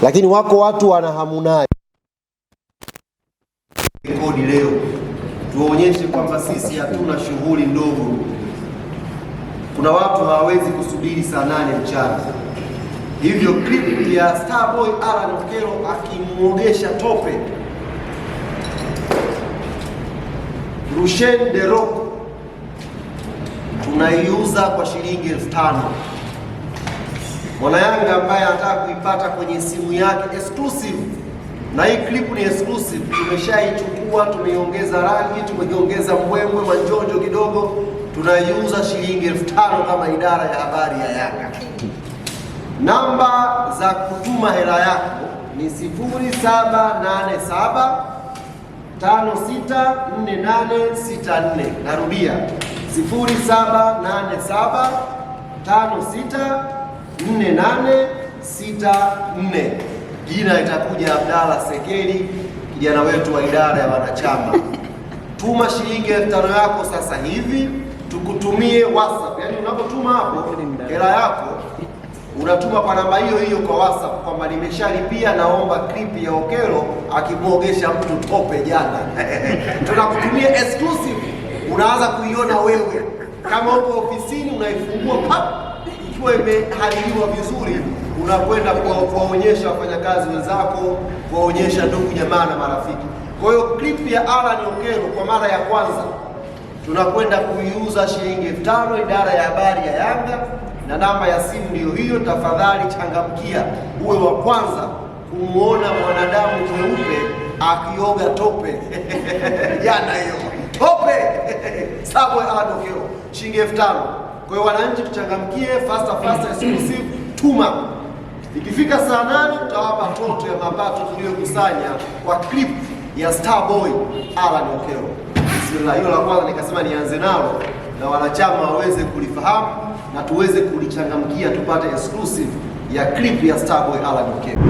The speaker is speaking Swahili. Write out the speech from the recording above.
lakini wako watu wana hamu nayo. Rekodi leo tuwaonyeshe kwamba sisi hatuna shughuli ndogo. Kuna watu hawawezi kusubiri saa 8 mchana. Hivyo clip ya Starboy Alan Okello akimuogesha tope Rushen de Rock tunaiuza kwa shilingi 5,000. Mwana Yanga ambaye anataka kuipata kwenye simu yake exclusive, na hii clip ni exclusive, tumeshaichukua, tumeiongeza rangi, tumeiongeza mbwembwe manjonjo kidogo, tunaiuza shilingi 5,000 kama idara ya habari ya Yanga. Namba za kutuma hela yako ni 0787 564864. Narudia 0787 564864. Jina itakuja Abdalla Sekeli, kijana wetu wa idara ya wanachama. Tuma shilingi 5,000 yako sasa hivi tukutumie WhatsApp. Yaani unapotuma hapo hela yako unatuma kwa namba hiyo hiyo kwa WhatsApp kwamba nimeshalipia, naomba clip ya Okello akimuogesha mtu tope jana. Tunakutumia exclusive, unaanza kuiona wewe kama uko ofisini, unaifungua pap, ikiwa imehaririwa vizuri, unakwenda kuwaonyesha wafanyakazi wenzako, kuwaonyesha ndugu jamaa na marafiki. Kwa hiyo clip ya Alan Okello kwa mara ya kwanza tunakwenda kuiuza shilingi 5,000 idara ya habari ya Yanga, na namba ya simu ndiyo hiyo. Tafadhali changamkia, uwe wa kwanza kumuona mwanadamu mweupe akioga tope jana hiyo tope Starboy Alan Okello, shilingi 5,000. Kwa hiyo wananchi tuchangamkie, faster exclusive, tuma. Ikifika saa 8 tutawapa toto ya mapato tuliyokusanya kwa clip ya Starboy Alan Okello. Bismillah, hilo la kwanza nikasema nianze nalo na wanachama waweze kulifahamu na tuweze kulichangamkia, tupate exclusive ya clip ya Starboy Alan Okello.